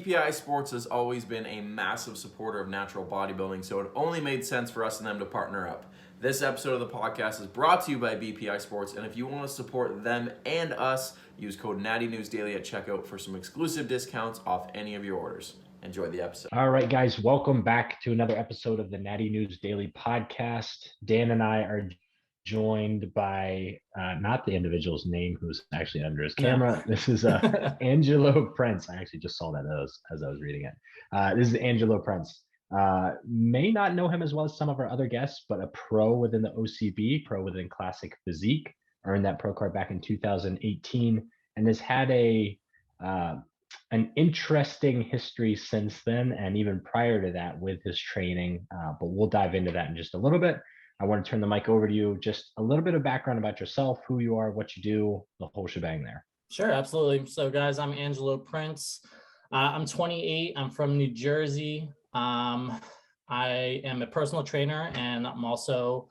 BPI Sports has always been a massive supporter of natural bodybuilding, so it only made sense for us and them to partner up. This episode of the podcast is brought to you by BPI Sports, and if you want to support them and us, use code Natty News Daily at checkout for some exclusive discounts off any of your orders. Enjoy the episode. All right, guys, welcome back to another episode of the Natty News Daily podcast. Dan and I are joined by not the individual's name who's actually under his camera. No. This is Angelo Prince. I actually just saw that as I was reading it. This is Angelo Prince. May not know him as well as some of our other guests, but a pro within the OCB, pro within Classic Physique, earned that pro card back in 2018, and has had an interesting history since then, and even prior to that with his training. But we'll dive into that in just a little bit. I want to turn the mic over to you. Just a little bit of background about yourself, who you are, what you do, the whole shebang there. Sure, absolutely. So, guys, I'm Angelo Prince. I'm 28. I'm from New Jersey. I am a personal trainer, and I'm also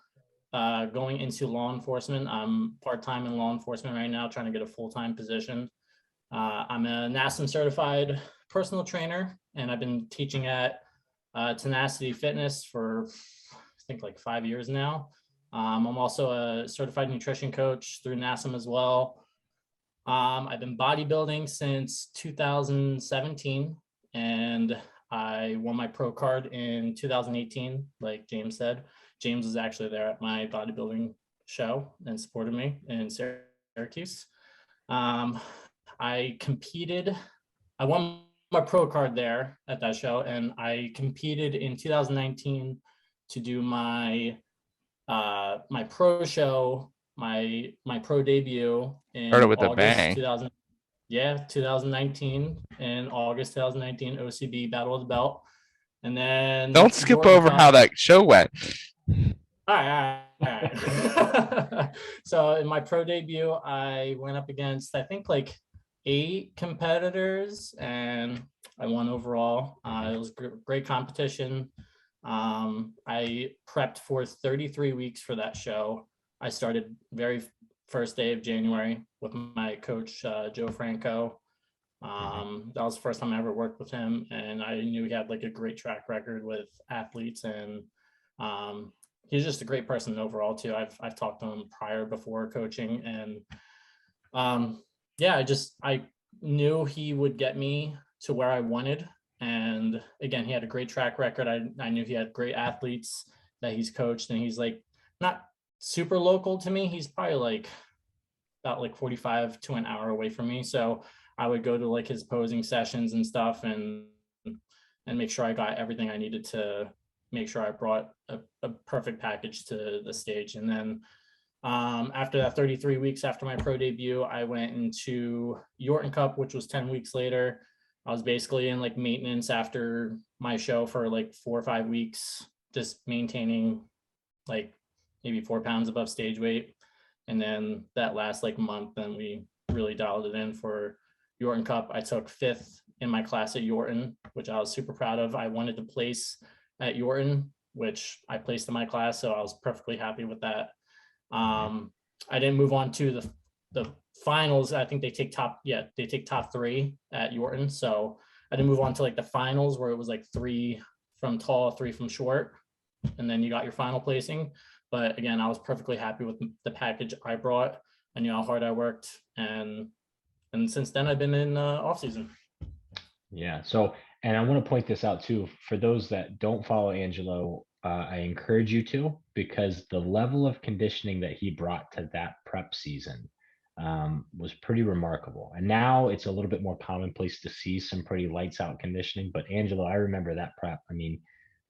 going into law enforcement. I'm part-time in law enforcement right now, trying to get a full-time position. I'm a NASM certified personal trainer, and I've been teaching at Tenacity Fitness for, I think, like 5 years now. I'm also a certified nutrition coach through NASM as well. I've been bodybuilding since 2017, and I won my pro card in 2018, like James said. James was actually there at my bodybuilding show and supported me in Syracuse. I won my pro card there at that show, and I competed in 2019 to do my pro show, my pro debut in August 2019, in August 2019, OCB Battle of the Belt. And then don't skip over how that show went. All right. So in my pro debut, I went up against, I think, like 8 competitors, and I won overall. It was great competition. I prepped for 33 weeks for that show. I started very first day of January with my coach, Joe Franco. That was the first time I ever worked with him, and I knew he had like a great track record with athletes, and he's just a great person overall too. I've talked to him before coaching, and I knew he would get me to where I wanted. And again, he had a great track record. I knew he had great athletes that he's coached, and he's like not super local to me. He's probably like about like 45 to an hour away from me. So I would go to like his posing sessions and stuff, and make sure I got everything I needed to make sure I brought a perfect package to the stage. And then after that 33 weeks after my pro debut, I went into Yorton Cup, which was 10 weeks later. I was basically in like maintenance after my show for like 4 or 5 weeks, just maintaining like maybe 4 pounds above stage weight. And then that last like month, then we really dialed it in for Yorton Cup. I took 5th in my class at Yorton, which I was super proud of. I wanted to place at Yorton, which I placed in my class, so I was perfectly happy with that. I didn't move on to the finals. I think they take top 3 at Yorton. So I didn't move on to like the finals, where it was like 3 from tall, 3 from short, and then you got your final placing. But again, I was perfectly happy with the package I brought. I knew how hard I worked, and since then I've been in off season. Yeah. So, and I want to point this out too, for those that don't follow Angelo, I encourage you to, because the level of conditioning that he brought to that prep season was pretty remarkable. And now it's a little bit more commonplace to see some pretty lights out conditioning. But Angelo, I remember that prep. I mean,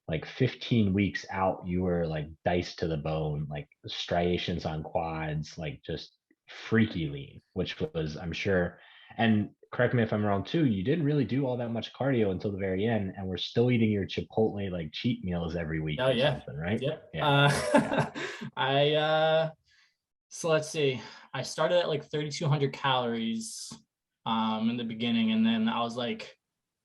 like 15 weeks out, you were like diced to the bone, like striations on quads, like just freaky lean, which was, I'm sure, and correct me if I'm wrong too, you didn't really do all that much cardio until the very end, and we're still eating your Chipotle like cheat meals every week. Oh yeah, something, right? Yeah. So let's see. I started at like 3,200 calories in the beginning, and then I was like,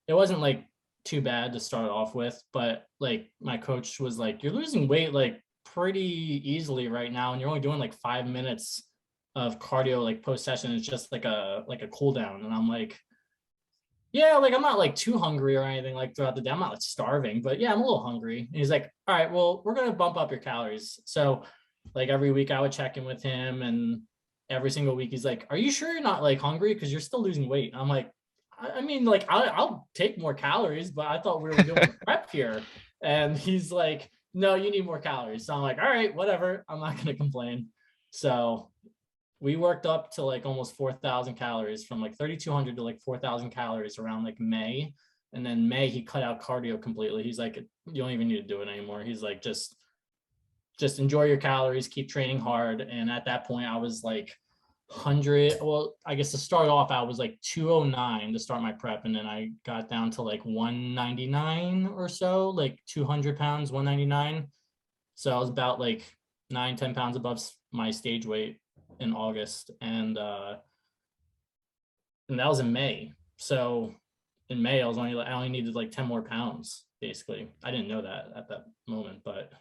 it wasn't like too bad to start off with, but like my coach was like, you're losing weight like pretty easily right now, and you're only doing like 5 minutes of cardio like post session. It's just like a cool down. And I'm like, yeah, like I'm not like too hungry or anything like throughout the day. I'm not like starving, but yeah, I'm a little hungry. And he's like, all right, well, we're gonna bump up your calories. So like every week I would check in with him, and every single week he's like, are you sure you're not like hungry? Because you're still losing weight. I'm like, I mean, like I'll take more calories, but I thought we were doing a prep here. And he's like, no, you need more calories. So I'm like, all right, whatever. I'm not gonna complain. So we worked up to like almost 4,000 calories, from like 3,200 to like 4,000 calories around like May. And then May, he cut out cardio completely. He's like, you don't even need to do it anymore. He's like, just enjoy your calories, keep training hard. And at that point, I was like 100. Well, I guess to start off, I was like 209 to start my prep. And then I got down to like 199 or so, like 200 pounds, 199. So I was about like 9-10 pounds above my stage weight in August, and that was in May. So in May, I only needed like 10 more pounds, basically. I didn't know that at that moment, but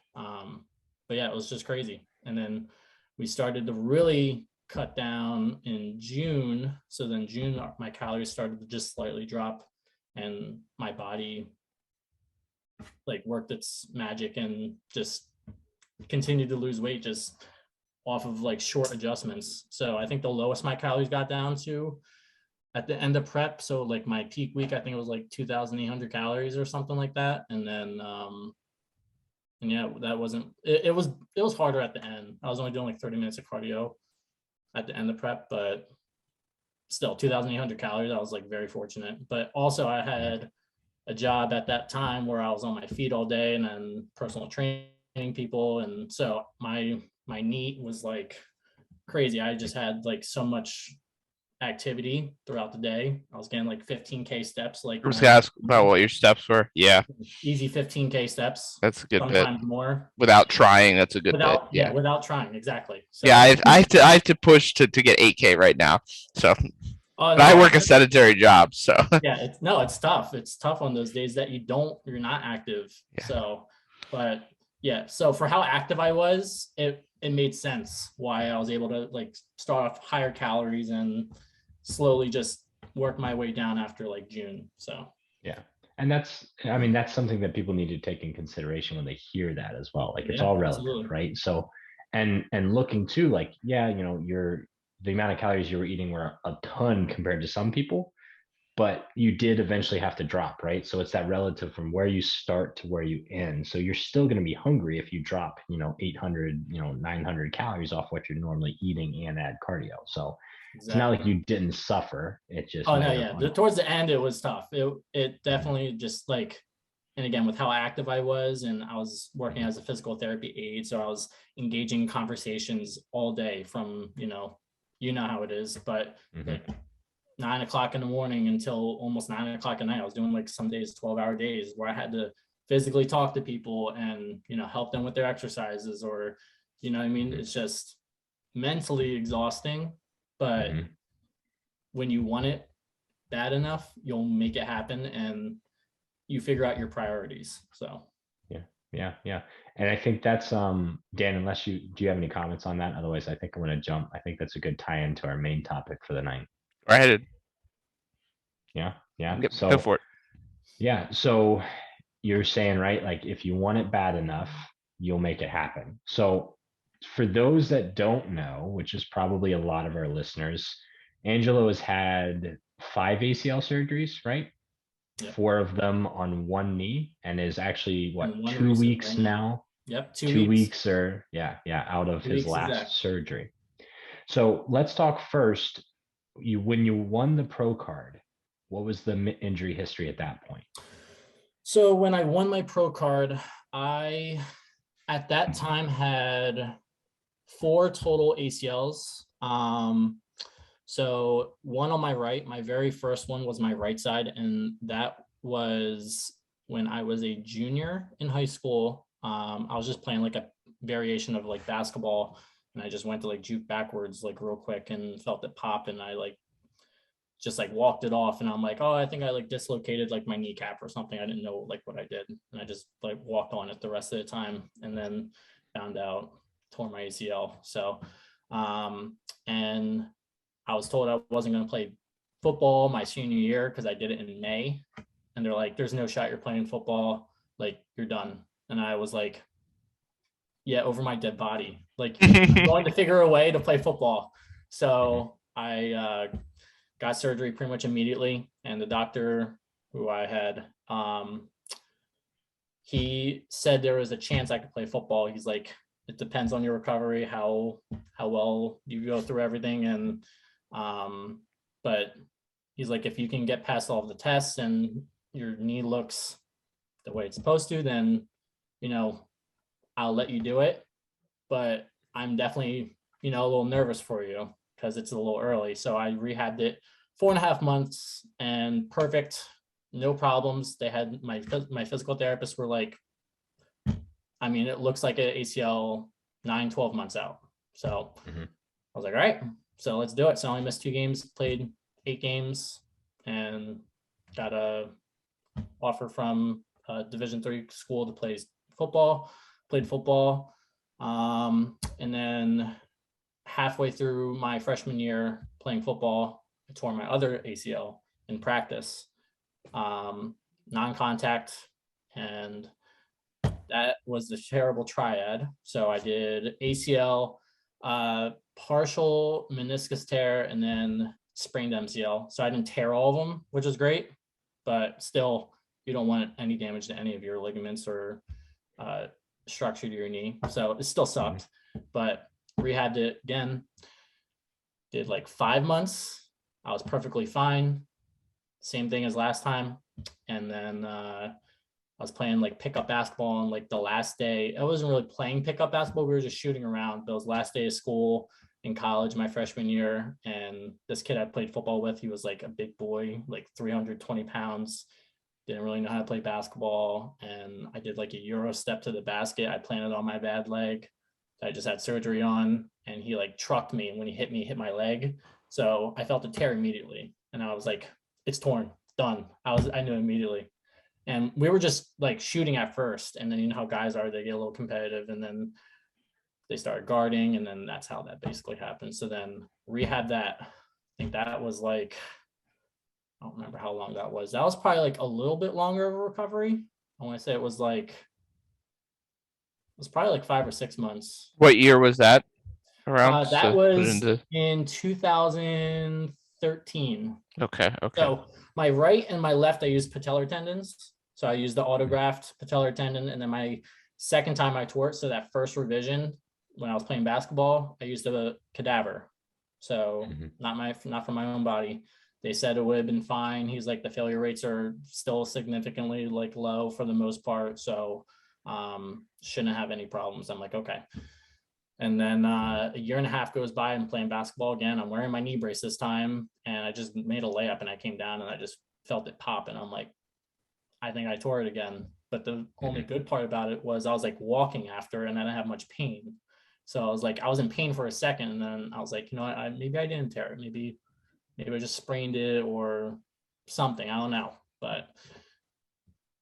yeah, it was just crazy. And then we started to really cut down in June. So then June, my calories started to just slightly drop, and my body like worked its magic and just continued to lose weight just off of like short adjustments. So I think the lowest my calories got down to at the end of prep, so like my peak week, I think it was like 2,800 calories or something like that. And then and yeah, that wasn't it was harder at the end. I was only doing like 30 minutes of cardio at the end of prep, but still 2,800 calories. I was like very fortunate. But also I had a job at that time where I was on my feet all day, and then personal training people, and so my NEAT was like crazy. I just had like so much activity throughout the day. I was getting like 15K steps, like I was gonna ask about what your steps were. Yeah, easy 15K steps, that's a good bit. sometimes more. Without trying, that's a good bit. Yeah. Without trying, exactly. So, Yeah, I have to push to get 8K right now. So oh, but I work a sedentary job, so yeah, it's tough. It's tough on those days that you're not active. Yeah. So, but yeah, so for how active I was, it made sense why I was able to like start off higher calories and slowly just work my way down after like June. So Yeah. And that's something that people need to take in consideration when they hear that as well. Like it's yeah, all relative, absolutely. right? So, and looking too, like, yeah, the amount of calories you were eating were a ton compared to some people, but you did eventually have to drop, right? So it's that relative from where you start to where you end. So you're still going to be hungry if you drop, 800, 900 calories off what you're normally eating and add cardio. So It's not like you didn't suffer. It just. Oh no, yeah. Towards the end, it was tough. It definitely just like, and again with how active I was, and I was working as a physical therapy aide, so I was engaging conversations all day from how it is, but like 9 o'clock in the morning until almost 9 o'clock at night. I was doing like some days 12-hour days where I had to physically talk to people and help them with their exercises, or what I mean. It's just mentally exhausting. But when you want it bad enough, you'll make it happen, and you figure out your priorities. So yeah. And I think that's Dan, unless do you have any comments on that? Otherwise, I think I'm going to jump. I think that's a good tie into our main topic for the night. Right. Yeah. Yep, so go for it. Yeah. So you're saying, right, like if you want it bad enough, you'll make it happen. So for those that don't know, which is probably a lot of our listeners, Angelo has had 5 ACL surgeries, right? Yep. 4 of them on one knee, and is actually 2 weeks now. Yep, 2 weeks or out of his last surgery. So let's talk first. When you won the pro card, what was the injury history at that point? So when I won my pro card, I at that time had 4 total ACLs. So one on my right, my very first one was my right side, and that was when I was a junior in high school. I was just playing like a variation of like basketball, and I just went to like juke backwards like real quick and felt it pop, and I just walked it off, and I'm like, oh, I think I dislocated like my kneecap or something. I didn't know like what I did, and I just walked on it the rest of the time, and then found out tore my ACL. So and I was told I wasn't going to play football my senior year because I did it in May, and they're like, "There's no shot you're playing football. Like, you're done." And I was like, "Yeah, over my dead body. Like, I'm going to figure a way to play football." So I got surgery pretty much immediately, and the doctor who I had, he said there was a chance I could play football. He's like, it depends on your recovery, how well you go through everything, and but he's like, if you can get past all of the tests and your knee looks the way it's supposed to, then I'll let you do it. But I'm definitely a little nervous for you because it's a little early. So I rehabbed it 4.5 months and perfect, no problems. They had my physical therapists were like, I mean, it looks like an ACL 9-12 months out. So I was like, all right, so let's do it. So I only missed 2 games, played 8 games, and got a offer from a Division III school to play football. Played football, and then halfway through my freshman year playing football, I tore my other ACL in practice, non-contact, and that was the terrible triad. So I did ACL, partial meniscus tear, and then sprained MCL. So I didn't tear all of them, which is great, but still, you don't want any damage to any of your ligaments or structure to your knee. So it still sucked, but rehabbed it again. Did like 5 months. I was perfectly fine. Same thing as last time. And then I was playing like pickup basketball on like the last day. I wasn't really playing pickup basketball. We were just shooting around. But it was last day of school in college, my freshman year. And this kid I played football with, he was like a big boy, like 320 pounds. Didn't really know how to play basketball. And I did like a Euro step to the basket. I planted on my bad leg. I just had surgery on, and he like trucked me. And when he hit my leg. So I felt a tear immediately. And I was like, it's torn, done. I knew immediately. And we were just like shooting at first. And then you know how guys are, they get a little competitive, and then they started guarding. And then that's how that basically happened. So then rehab that, I think that was like, I don't remember how long that was. That was probably like a little bit longer of a recovery. I want to say it was probably like 5 or 6 months. What year was that around? That was in 2013. Okay. So my right and my left, I used patellar tendons. So I used the autograft patellar tendon, and then my second time I tore it. So that first revision when I was playing basketball, I used a cadaver. So not for my own body. They said it would have been fine. He's like, the failure rates are still significantly like low for the most part. So shouldn't have any problems. I'm like, okay. And then a year and a half goes by. I'm playing basketball again. I'm wearing my knee brace this time. And I just made a layup, and I came down and I just felt it pop. And I'm like, I think I tore it again. But the only good part about it was I was like walking after, and I didn't have much pain. So I was like, I was in pain for a second. And then I was like, you know what, maybe I didn't tear it. Maybe I just sprained it or something. I don't know, but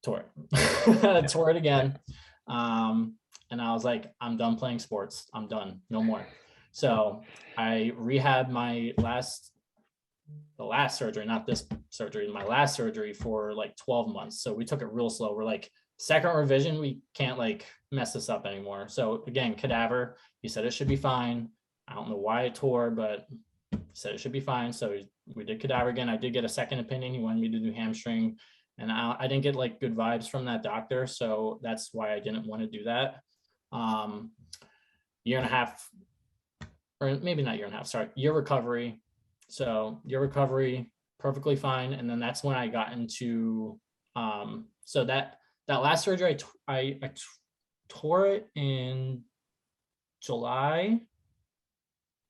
tore it. Tore it again. And I was like, I'm done playing sports. I'm done. No more. So I rehabbed the last surgery, not this surgery, my last surgery for like 12 months. So we took it real slow. We're like, second revision, we can't like mess this up anymore. So again, cadaver, he said it should be fine. I don't know why it tore, but said it should be fine. So we did cadaver again. I did get a second opinion. He wanted me to do hamstring, and I didn't get like good vibes from that doctor. So that's why I didn't want to do that. Year and a half, or maybe not year and a half, sorry, year recovery. So year recovery, perfectly fine. And then that's when I got into, so that last surgery, I tore it in July.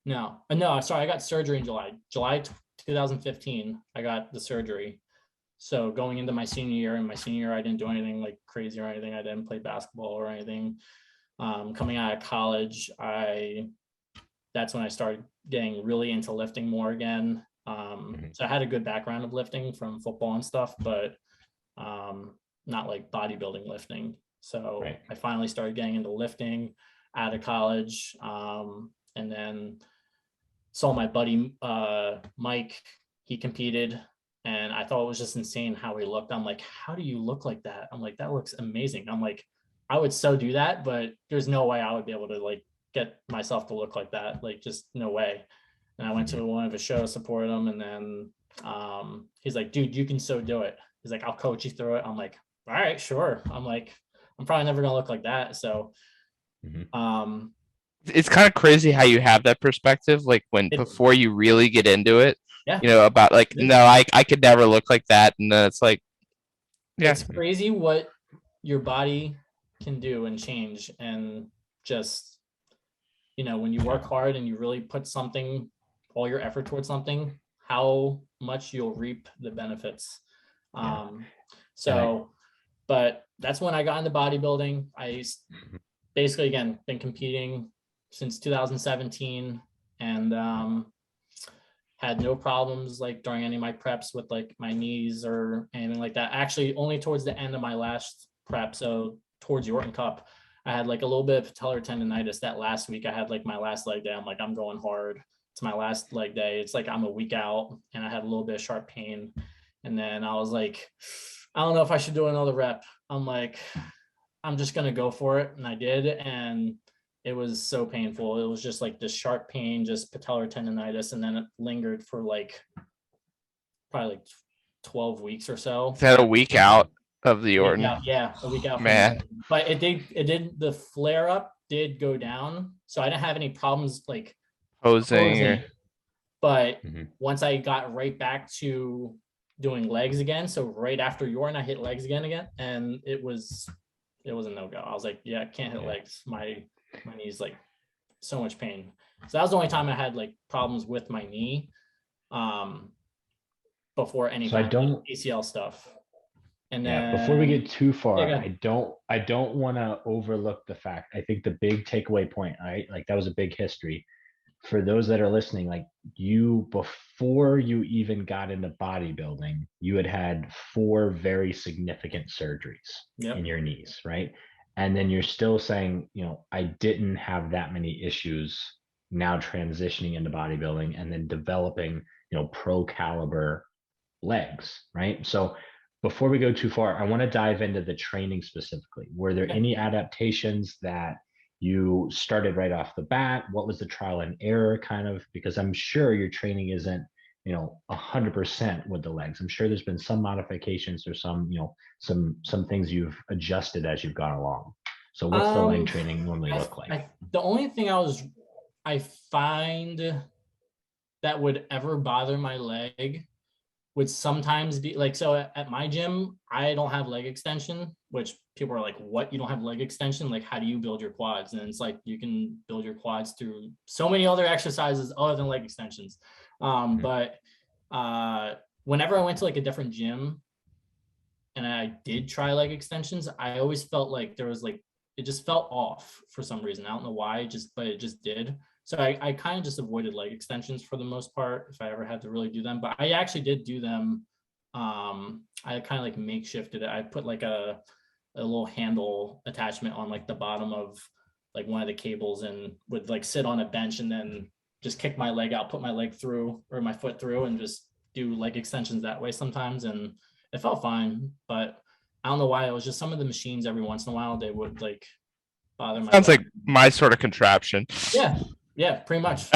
No, sorry, I got surgery in July 2015. I got the surgery. So going into my senior year, I didn't do anything like crazy or anything. I didn't play basketball or anything. Coming out of college, that's when I started getting really into lifting more again. So I had a good background of lifting from football and stuff, but not like bodybuilding lifting. So I finally started getting into lifting out of college, and then saw my buddy Mike. he competed, and I thought it was just insane how he looked. I'm like, how do you look like that? I'm like, that looks amazing. I'm like, I would so do that, but there's no way I would be able to like get myself to look like that. Like, just no way. And I went to one of his shows, supported him, and then he's like, dude, you can so do it. He's like, I'll coach you through it. I'm like, all right, sure. I'm like, I'm probably never gonna look like that. So It's kind of crazy how you have that perspective, like when before you really get into it, yeah, about like, no, I could never look like that. And then it's like, yeah, it's crazy what your body can do and change. And just, when you work hard and you really put all your effort towards something, how much you'll reap the benefits. But that's when I got into bodybuilding. I basically, again, been competing since 2017, and had no problems like during any of my preps with like my knees or anything like that. Actually, only towards the end of my last prep, so towards the Orton Cup, I had like a little bit of patellar tendonitis that last week. I had like my last leg day. I'm like, I'm going hard. It's my last leg day. It's like I'm a week out, and I had a little bit of sharp pain. And then I was like, I don't know if I should do another rep. I'm like, I'm just going to go for it. And I did. And it was so painful. It was just like this sharp pain, just patellar tendonitis. And then it lingered for like probably like 12 weeks or so. Is that a week out of the Orton? Yeah, a week out. Man. But the flare up did go down. So I didn't have any problems like posing. But once I got right back to doing legs again, so right after Yorn, I hit legs again, and it was a no-go. I was like, yeah, I can't hit legs. My knee's like so much pain. So that was the only time I had like problems with my knee before any kind of ACL stuff. And then before we get too far, I don't want to overlook the fact. I think the big takeaway point, right? Like that was a big history. For those that are listening, like before you even got into bodybuilding, you had 4 very significant surgeries in your knees, right? And then you're still saying, I didn't have that many issues now transitioning into bodybuilding and then developing, pro caliber legs, right? So before we go too far, I want to dive into the training specifically. Were there any adaptations that you started right off the bat? What was the trial and error kind of? Because I'm sure your training isn't, 100% with the legs. I'm sure there's been some modifications or some, some things you've adjusted as you've gone along. So what's the leg training normally look like? The only thing I find that would ever bother my leg would sometimes be like, so at my gym, I don't have leg extension, which people are like, what? You don't have leg extension? Like, how do you build your quads? And it's like, you can build your quads through so many other exercises other than leg extensions. But whenever I went to like a different gym and I did try leg extensions, I always felt like there was like, it just felt off for some reason. I don't know why, but it just did. So I kind of just avoided leg extensions for the most part if I ever had to really do them. But I actually did do them. I kind of like makeshifted it. I put like a little handle attachment on like the bottom of like one of the cables and would like sit on a bench and then just kick my leg out, put my leg through or my foot through and just do leg extensions that way sometimes. And it felt fine, but I don't know why. It was just some of the machines every once in a while, they would like bother my Sounds leg. like my sort of contraption. Yeah, pretty much.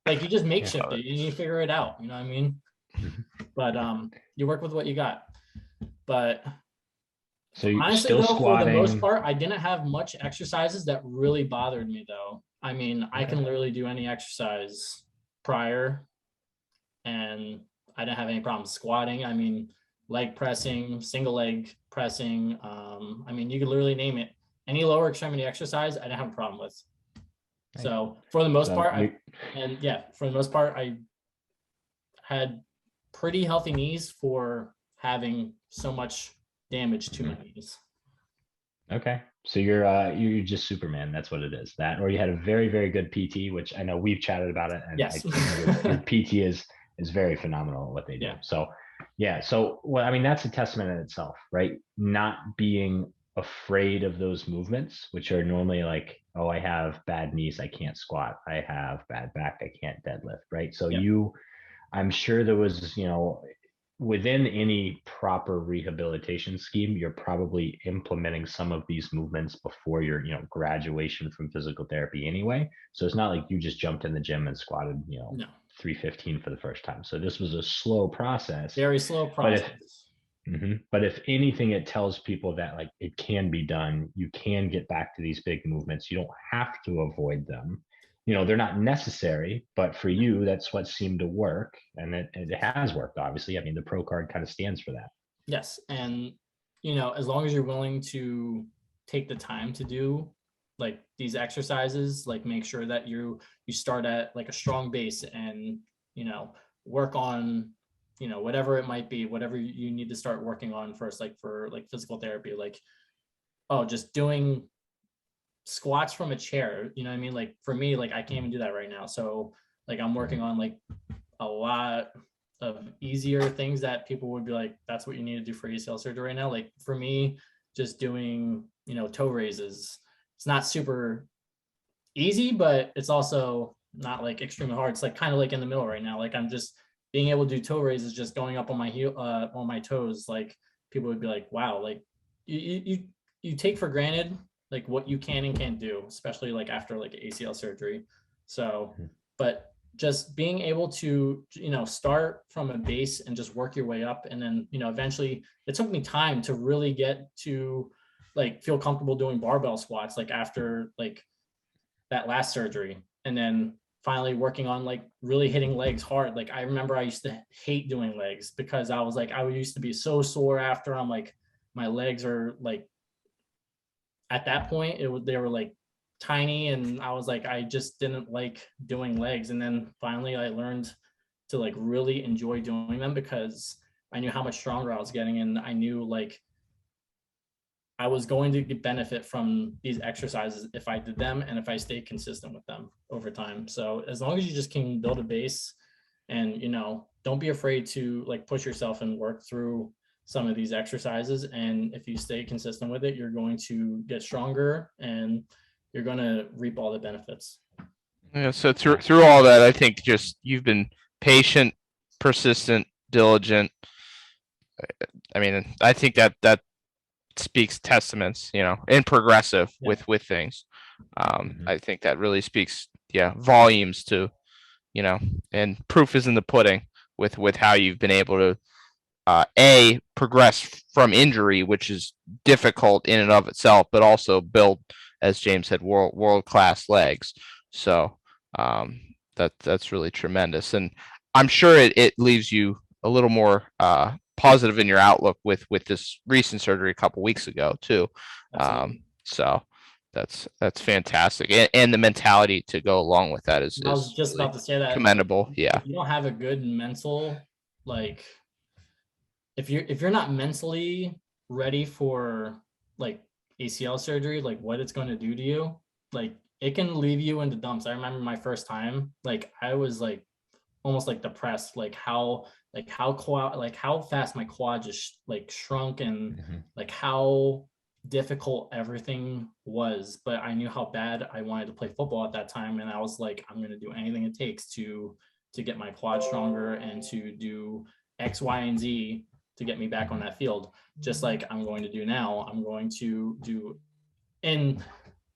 Like you just makeshift it, you figure it out, you know what I mean? But you work with what you got. But so you honestly, still though, squatting. for the most part, I didn't have much exercises that really bothered me though. I mean, I can literally do any exercise prior and I didn't have any problems squatting. I mean, leg pressing, single leg pressing. I mean, you could literally name it. Any lower extremity exercise, I didn't have a problem with. So for the most part, I had pretty healthy knees for having so much damage to my knees. Okay. So you're just Superman. That's what it is. That, or you had a very, very good PT, which I know we've chatted about it. And yes. Your PT is very phenomenal at what they do. Yeah. So I mean, that's a testament in itself, right? Not being afraid of those movements, which are normally like, oh, I have bad knees, I can't squat. I have bad back, I can't deadlift, right? So you I'm sure there was, within any proper rehabilitation scheme, you're probably implementing some of these movements before your, graduation from physical therapy anyway. So it's not like you just jumped in the gym and squatted, No, 315 for the first time. So this was a slow process. very slow But process. but if anything, it tells people that like it can be done. You can get back to these big movements. You don't have to avoid them. They're not necessary, but for you, that's what seemed to work. And it has worked, obviously. I mean, the pro card kind of stands for that. Yes. And, as long as you're willing to take the time to do like these exercises, like make sure that you start at like a strong base and, work on, whatever it might be, whatever you need to start working on first, like for like physical therapy, like, just doing squats from a chair, you know what I mean? Like for me, like I can't even do that right now. So like I'm working on like a lot of easier things that people would be like, that's what you need to do for ACL surgery right now. Like for me, just doing, toe raises, it's not super easy, but it's also not like extremely hard. It's like kind of like in the middle right now. Like I'm just being able to do toe raises, just going up on my heel, on my toes. Like people would be like, wow, like you take for granted like what you can and can't do, especially like after like ACL surgery. So, but just being able to, start from a base and just work your way up. And then, eventually it took me time to really get to like feel comfortable doing barbell squats, like after like that last surgery. And then finally working on like really hitting legs hard. Like I remember I used to hate doing legs because I was like, I used to be so sore after. I'm like, my legs are like, at that point they were like tiny, and I was like, I just didn't like doing legs. And then finally I learned to like really enjoy doing them because I knew how much stronger I was getting, and I knew like I was going to get benefit from these exercises if I did them and if I stayed consistent with them over time. So as long as you just can build a base and, don't be afraid to like push yourself and work through some of these exercises. And if you stay consistent with it, you're going to get stronger and you're going to reap all the benefits. Yeah. So through all that, I think just you've been patient, persistent, diligent. I mean, I think that speaks testaments, and progressive with things. I think that really speaks, volumes to, and proof is in the pudding with how you've been able to progress from injury, which is difficult in and of itself, but also build, as James said, world class legs. So that's really tremendous, and I'm sure it leaves you a little more positive in your outlook with this recent surgery a couple weeks ago too. So that's fantastic, and the mentality to go along with that is I was just really about to say that commendable. Yeah. If you don't have a good mental, like if you're not mentally ready for like ACL surgery, like what it's going to do to you, like it can leave you in the dumps. I remember my first time, like I was like almost like depressed, like how fast my quad just like shrunk, and like how difficult everything was. But I knew how bad I wanted to play football at that time, and I was like, I'm going to do anything it takes to get my quad stronger and to do X, Y, and Z to get me back on that field, just like I'm going to do now. I'm going to do in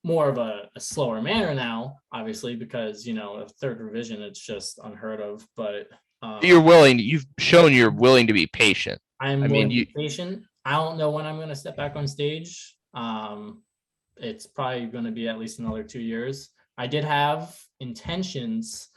more of a slower manner now, obviously, because a third revision, it's just unheard of. But You've shown you're willing to be patient. I'm willing to be patient. I don't know when I'm going to step back on stage. It's probably going to be at least another 2 years. I did have intentions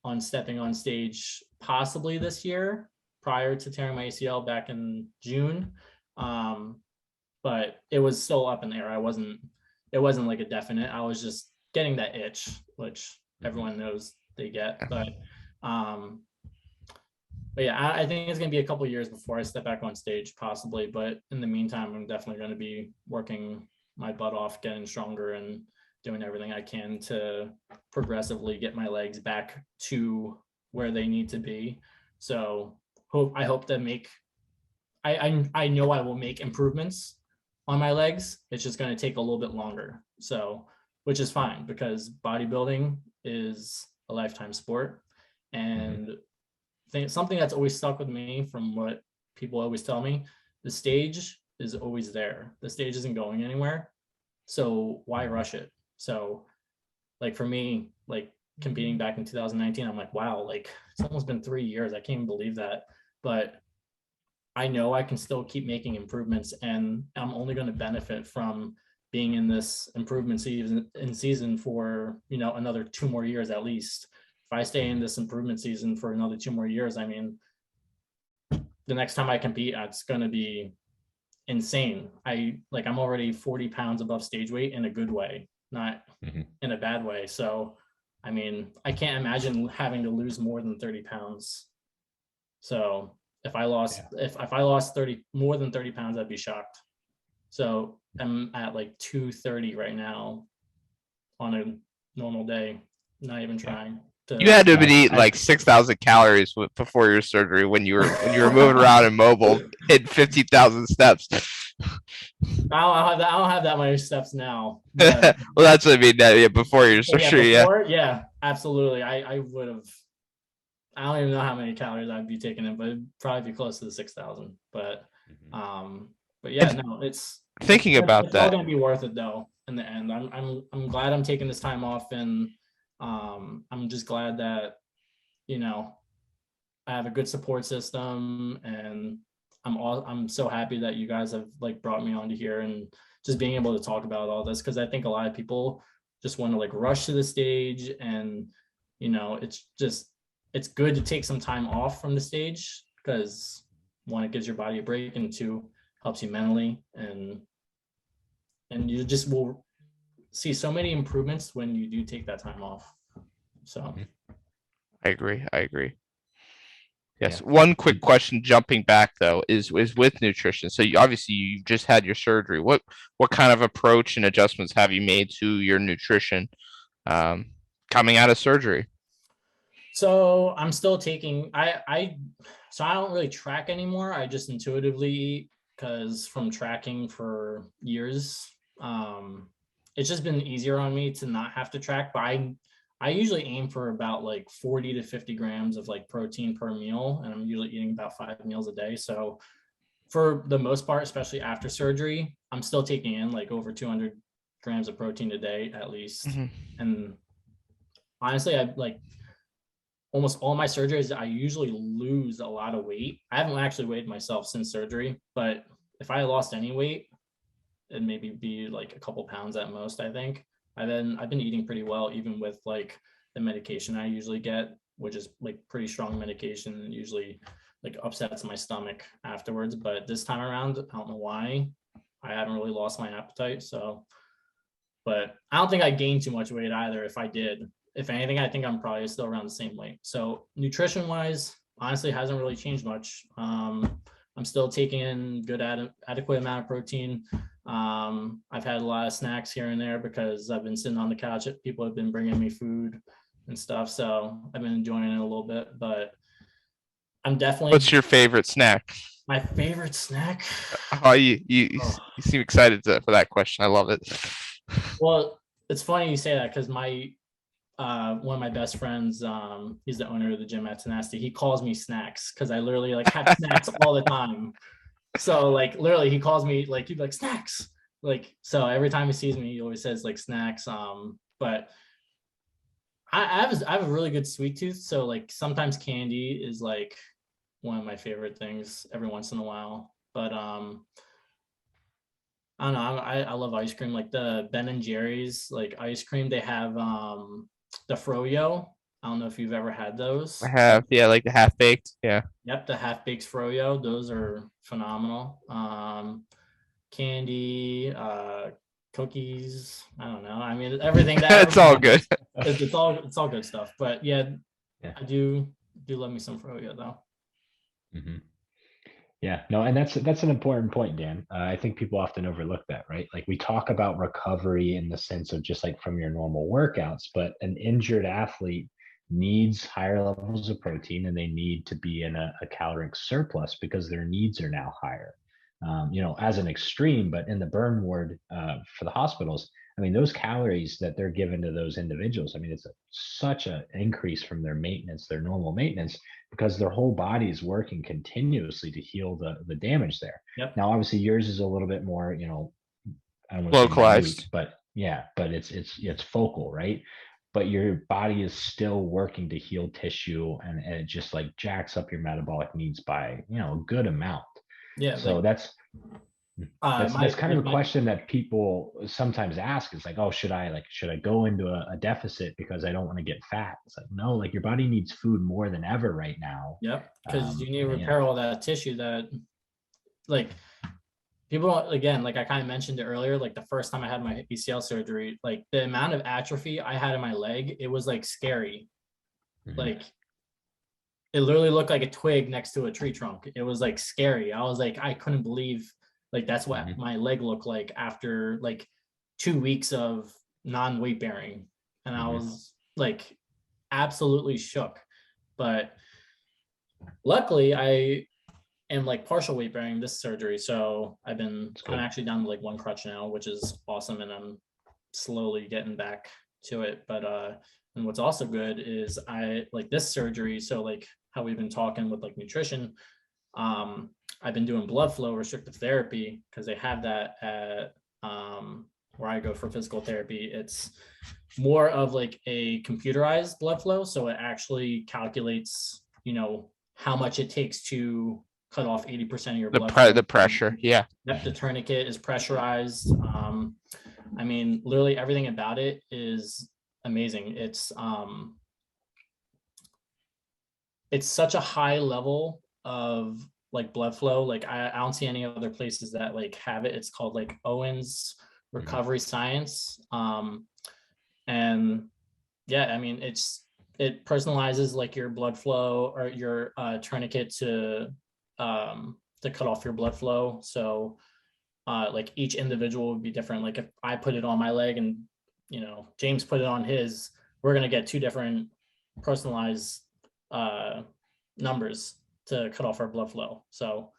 on stepping on stage possibly this year, prior to tearing my ACL back in June. But it was still up in the air. It wasn't like a definite. I was just getting that itch, which everyone knows they get. But yeah, I think it's going to be a couple of years before I step back on stage, possibly. But in the meantime, I'm definitely going to be working my butt off, getting stronger, and doing everything I can to progressively get my legs back to where they need to be. So I hope to make, I know I will make improvements on my legs. It's just going to take a little bit longer. So, which is fine, because bodybuilding is a lifetime sport. And something that's always stuck with me from what people always tell me, the stage is always there. The stage isn't going anywhere. So why rush it? So like for me, like competing back in 2019, I'm like, wow, like it's almost been 3 years. I can't even believe that. But I know I can still keep making improvements, and I'm only going to benefit from being in this improvement season for, another 2 more years at least. If I stay in this improvement season for another 2 more years, I mean, the next time I compete, it's going to be insane. I'm already 40 pounds above stage weight in a good way, not in a bad way. So, I mean, I can't imagine having to lose more than 30 pounds. So if I lost, if I lost more than 30 pounds, I'd be shocked. So I'm at like 230 right now on a normal day, not even trying. You had to have been eating like 6,000 calories before your surgery when you were moving around and mobile, hit 50,000 steps. I don't have that many steps now. Well, that's what I mean. Yeah, before your surgery, yeah, absolutely. I would have. I don't even know how many calories I'd be taking in, but it'd probably be close to the 6,000. But yeah, no, it's about it's that. all gonna be worth it though in the end. I'm glad I'm taking this time off, and I'm just glad that I have a good support system, and I'm so happy that you guys have like brought me onto here and just being able to talk about all this, because I think a lot of people just want to like rush to the stage, and it's good to take some time off from the stage, because one, it gives your body a break, and two, helps you mentally, and you just will see so many improvements when you do take that time off. So I agree. Yes. Yeah. One quick question, jumping back though, is with nutrition. So obviously you just had your surgery. What kind of approach and adjustments have you made to your nutrition coming out of surgery? So I'm still taking, so I don't really track anymore. I just intuitively eat, because from tracking for years, it's just been easier on me to not have to track. But I usually aim for about like 40 to 50 grams of like protein per meal, and I'm usually eating about 5 meals a day. So for the most part, especially after surgery, I'm still taking in like over 200 grams of protein a day at least. And honestly, I like almost all my surgeries, I usually lose a lot of weight. I haven't actually weighed myself since surgery, but if I lost any weight, it'd maybe be like a couple pounds at most, I think. I've been eating pretty well, even with like the medication I usually get, which is like pretty strong medication, and usually like upsets my stomach afterwards. But this time around, I don't know why, I haven't really lost my appetite. So, but I don't think I gained too much weight either. If I did, if anything, I think I'm probably still around the same weight. So nutrition wise, honestly, hasn't really changed much. I'm still taking in good adequate amount of protein. I've had a lot of snacks here and there because I've been sitting on the couch. People have been bringing me food and stuff, so I've been enjoying it a little bit. But I'm definitely. What's your favorite snack? My favorite snack? Oh, you seem excited for that question. I love it. Well, it's funny you say that, because my one of my best friends, he's the owner of the gym at Tenacity. He calls me Snacks, because I literally like have snacks all the time. So like literally he calls me like, he'd be like, Snacks. Like, so every time he sees me, he always says like Snacks. But I have a really good sweet tooth. So like sometimes candy is like one of my favorite things every once in a while. But I don't know. I love ice cream, like the Ben and Jerry's like ice cream. They have the Froyo. I don't know if you've ever had those. I have, yeah, like the half baked. Yeah. Yep, the half baked Froyo. Those are phenomenal. Candy, cookies. I don't know. I mean, everything that it's all good. It's all good stuff. But yeah, I do love me some Froyo though. Mm-hmm. Yeah, no, and that's an important point, Dan. I think people often overlook that, right? Like we talk about recovery in the sense of just like from your normal workouts, but an injured athlete needs higher levels of protein, and they need to be in a caloric surplus because their needs are now higher. As an extreme, but in the burn ward for the hospitals, I mean, those calories that they're given to those individuals, I mean, it's such an increase from their maintenance, their normal maintenance, because their whole body is working continuously to heal the damage there. Yep. Now, obviously, yours is a little bit more, I don't want to say Localized. minute, but yeah, but it's focal, right? But your body is still working to heal tissue, and it just like jacks up your metabolic needs by a good amount. Yeah. So Like, that's kind of a my question that people sometimes ask. It's like, oh, should I go into a deficit because I don't want to get fat? It's like, no, like your body needs food more than ever right now. Yep. Because you need to and, repair all that tissue that, like, people, again, like I kind of mentioned it earlier, like the first time I had my ACL surgery, like the amount of atrophy I had in my leg, it was like scary. Mhm. Like, it literally looked like a twig next to a tree trunk. It was like scary. I was like, I couldn't believe like that's what Mhm. my leg looked like after like 2 weeks of non-weight bearing. And I Mhm. was like absolutely shook. But luckily I am like partial weight bearing this surgery. So I'm actually down to like one crutch now, which is awesome. And I'm slowly getting back to it. But and what's also good is I like this surgery. So like how we've been talking with like nutrition, I've been doing blood flow restrictive therapy because they have that at where I go for physical therapy. It's more of like a computerized blood flow. So it actually calculates, how much it takes to cut off 80% of your blood flow. The pressure. Yeah. Yep, the tourniquet is pressurized. I mean, literally everything about it is amazing. It's such a high level of like blood flow. Like I don't see any other places that like have it. It's called like Owen's Recovery Science. And yeah, I mean, it personalizes like your blood flow or your tourniquet to cut off your blood flow. So like each individual would be different. Like if I put it on my leg and James put it on his, we're gonna get two different personalized numbers to cut off our blood flow. So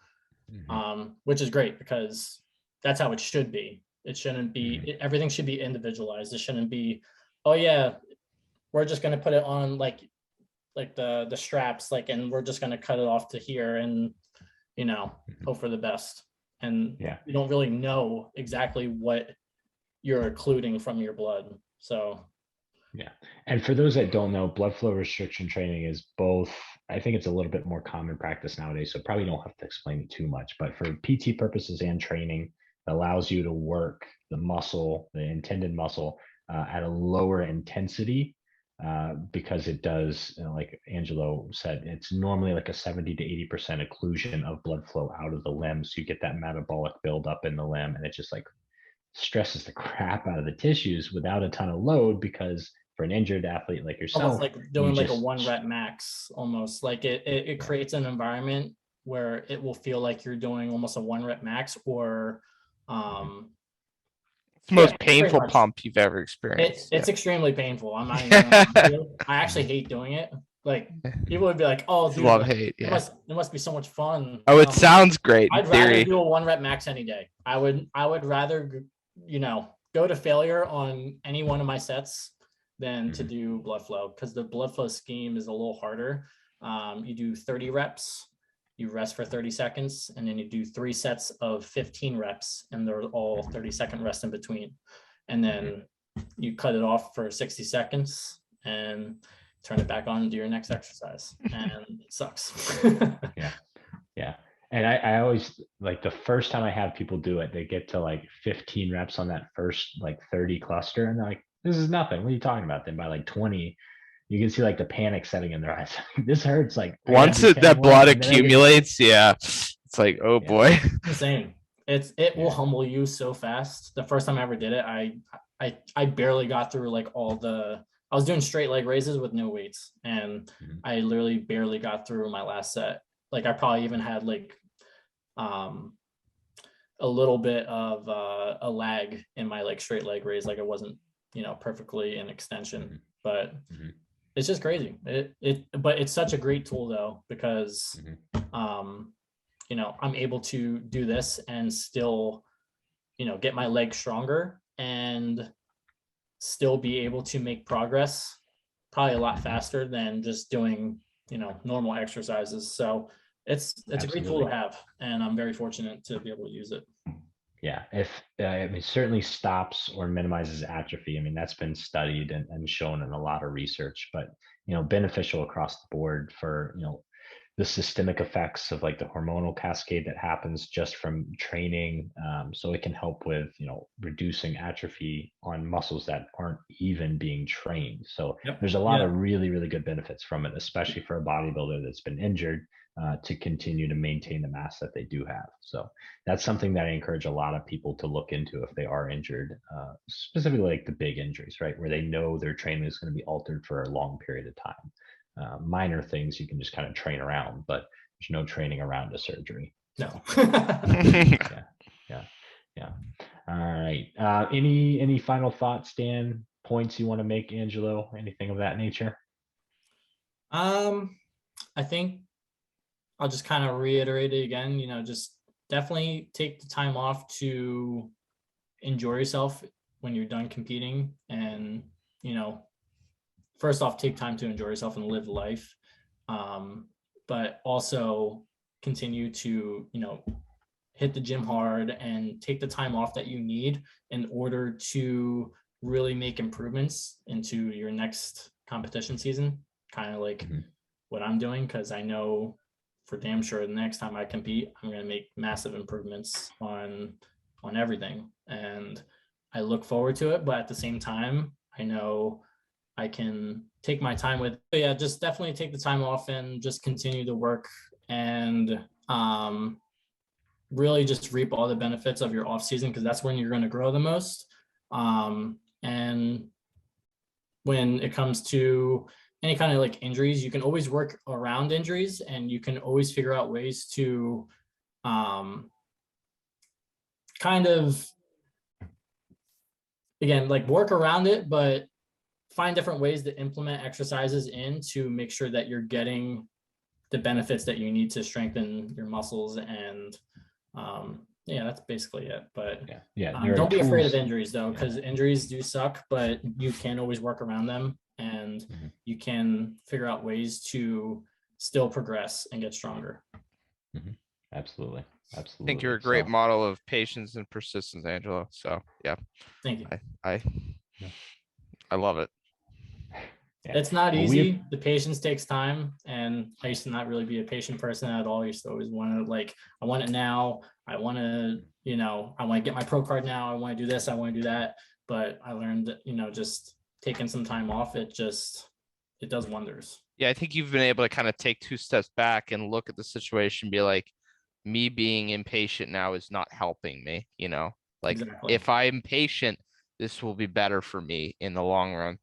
which is great because that's how it should be. It shouldn't be everything should be individualized. It shouldn't be, oh yeah, we're just gonna put it on like the straps, like, and we're just gonna cut it off to here and hope for the best. And you don't really know exactly what you're occluding from your blood. So yeah. And for those that don't know, blood flow restriction training is both, I think it's a little bit more common practice nowadays, so probably don't have to explain it too much, but for PT purposes and training, it allows you to work the muscle, the intended muscle, at a lower intensity, because it does, like Angelo said, it's normally like a 70 to 80% occlusion of blood flow out of the limb. So you get that metabolic buildup in the limb, and it just like stresses the crap out of the tissues without a ton of load, because for an injured athlete like yourself, almost like doing like a 1 rep max, almost like it creates an environment where it will feel like you're doing almost a 1 rep max, or it's the most painful pump you've ever experienced. It's extremely painful. I'm not even gonna I actually hate doing it. Like people would be like, "Oh, dude, love hate." Yeah, it must be so much fun." Oh, it sounds great. I'd rather do a 1 rep max any day. I would rather go to failure on any one of my sets than to do blood flow, because the blood flow scheme is a little harder. You do 30 reps, you rest for 30 seconds, and then you do 3 sets of 15 reps, and they're all 30-second rest in between. And then you cut it off for 60 seconds and turn it back on and do your next exercise. And it sucks. Yeah. And I always, like, the first time I have people do it, they get to like 15 reps on that first like 30 cluster, and they're like, this is nothing. What are you talking about? Then by like 20, you can see like the panic setting in their eyes. This hurts. Like once that blood accumulates, it's like, oh boy. Insane. It will humble you so fast. The first time I ever did it, I barely got through like I was doing straight leg raises with no weights, and I literally barely got through my last set. Like I probably even had like a little bit of a lag in my like straight leg raise. Like it wasn't perfectly in extension, but it's just crazy. But it's such a great tool though, because I'm able to do this and still get my leg stronger and still be able to make progress probably a lot faster than just doing, normal exercises. So it's a great tool to have, and I'm very fortunate to be able to use it. Yeah, if it certainly stops or minimizes atrophy. I mean, that's been studied and shown in a lot of research, but beneficial across the board for the systemic effects of like the hormonal cascade that happens just from training. So it can help with reducing atrophy on muscles that aren't even being trained. So there's a lot of really, really good benefits from it, especially for a bodybuilder that's been injured, to continue to maintain the mass that they do have. So that's something that I encourage a lot of people to look into if they are injured, specifically like the big injuries, right, where they know their training is going to be altered for a long period of time. Minor things you can just kind of train around, but there's no training around a surgery. No. Yeah. All right. Any final thoughts, Dan? Points you want to make, Angelo? Anything of that nature? I think I'll just kind of reiterate it again. Just definitely take the time off to enjoy yourself when you're done competing, and first off, take time to enjoy yourself and live life, but also continue to hit the gym hard and take the time off that you need in order to really make improvements into your next competition season, kind of like what I'm doing, because I know for damn sure the next time I compete, I'm going to make massive improvements on everything, and I look forward to it. But at the same time, I know I can take my time with, just definitely take the time off and just continue to work, and really just reap all the benefits of your off season, because that's when you're going to grow the most. And when it comes to any kind of like injuries, you can always work around injuries, and you can always figure out ways to kind of, again, like work around it, but find different ways to implement exercises in to make sure that you're getting the benefits that you need to strengthen your muscles. And that's basically it. But don't be afraid of injuries though, because injuries do suck, but you can always work around them, and you can figure out ways to still progress and get stronger. Absolutely. I think you're a great model of patience and persistence, Angelo. So Thank you. I love it. It's not easy. The patience takes time, and I used to not really be a patient person at all. I used to always want to I want it now. I want to, I want to get my pro card now. I want to do this. I want to do that. But I learned that, just taking some time off, it does wonders. Yeah, I think you've been able to kind of take 2 steps back and look at the situation, be like, me being impatient now is not helping me, exactly. If I'm patient, this will be better for me in the long run.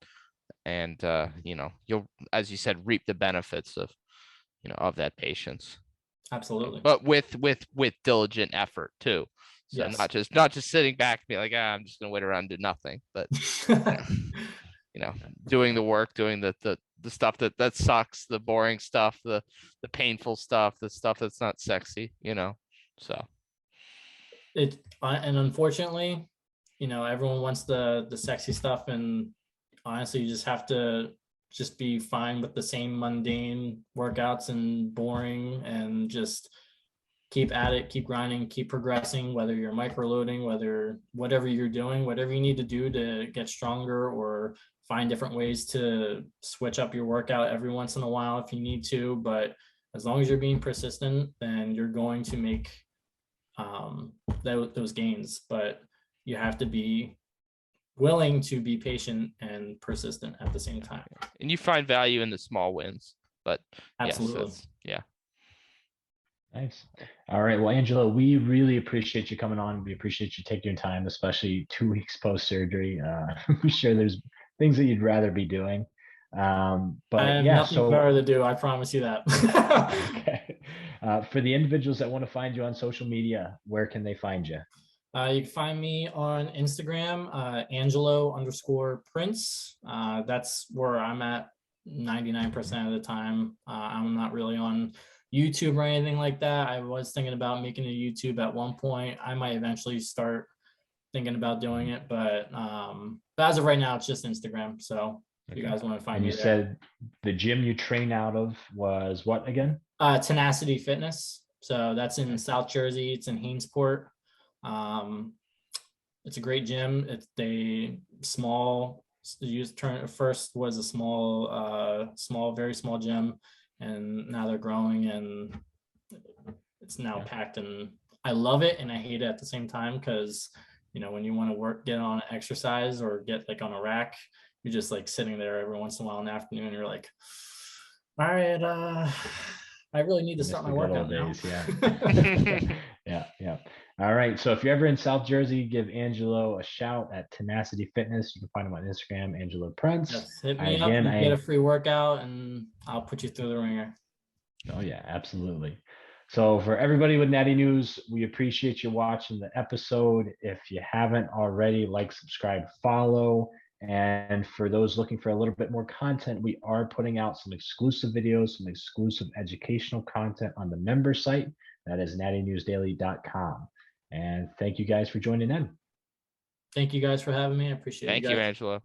And you'll, as you said, reap the benefits of of that patience. Absolutely. But with diligent effort too. So not just sitting back and be like, I'm just gonna wait around and do nothing, but doing the work, doing the stuff that sucks, the boring stuff, the painful stuff, the stuff that's not sexy, so and unfortunately, everyone wants the sexy stuff, and honestly, you just have to just be fine with the same mundane workouts and boring, and just keep at it, keep grinding, keep progressing, whether you're microloading, whatever you're doing, whatever you need to do to get stronger, or find different ways to switch up your workout every once in a while if you need to. But as long as you're being persistent, then you're going to make those gains. But you have to be willing to be patient and persistent at the same time. And you find value in the small wins. But absolutely. Yes, nice. All right. Well, Angelo, we really appreciate you coming on. We appreciate you taking your time, especially 2 weeks post-surgery. I'm sure there's things that you'd rather be doing. But I have nothing better to do. I promise you that. Okay. For the individuals that want to find you on social media, where can they find you? You can find me on Instagram, Angelo_Prince. That's where I'm at 99% of the time. I'm not really on YouTube or anything like that. I was thinking about making a YouTube at one point. I might eventually start thinking about doing it, but as of right now, it's just Instagram. So if you guys want to find And me you there. said the gym you train out of was what again? Tenacity Fitness. So that's in South Jersey. It's in Hainesport. It's a great gym. It's first was a small, very small gym, and now they're growing, and it's now packed. And I love it and I hate it at the same time, because when you want to get on an exercise or get like on a rack, you're just like sitting there every once in a while in the afternoon, and you're like, all right, I really need to start my workout now. Yeah. All right. So if you're ever in South Jersey, give Angelo a shout at Tenacity Fitness. You can find him on Instagram, Angelo Prince. Yes, hit me up. You get a free workout, and I'll put you through the ringer. Oh yeah, absolutely. So for everybody with Natty News, we appreciate you watching the episode. If you haven't already, like, subscribe, follow. And for those looking for a little bit more content, we are putting out some exclusive videos, some exclusive educational content on the member site. That is nattynewsdaily.com. And thank you guys for joining in. Thank you guys for having me. I appreciate it. Thank you, Angelo.